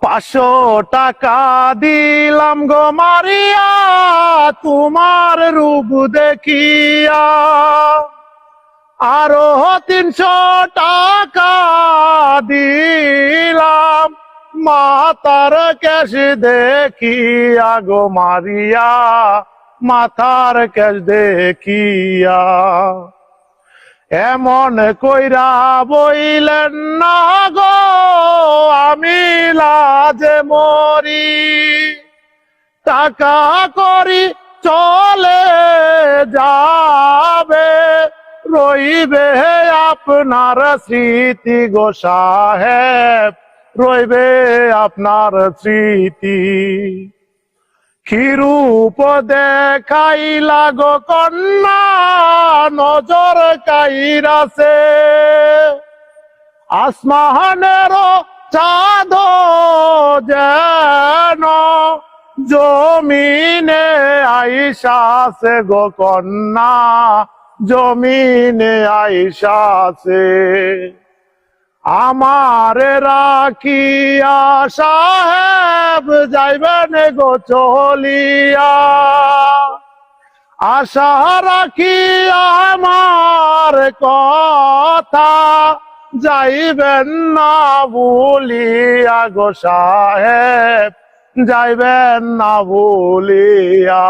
500 টাকা দিলাম গো মারিয়া তোমার রূপ দেখিয়া, আরো 300 টাকা দিলাম মাথার ক্যাশ দেখিয়া গো মারিয়া, মাথার ক্যাশ দেখিয়া। এমন কইরা বইলেন না গো আমি লাজে মরি, টাকা করি চলে যাবে রইবে আপনার স্মৃতি গো সাহেব, রইবে আপনার স্মৃতি। কি রূপ দেখাইলা গো কন্যা নজর কাইরাছে, আসমানের চাঁদ যেন জমিনে আইসাছে গো কন্যা, জমিনে আইসাছে। আমারে রাখিয়া সাহেব যাইবেন গো চলিয়া, আশা রাখি আমার কথা যাইবেন না ভুলিয়া গো সাহেব, যাইবেন না ভুলিয়া।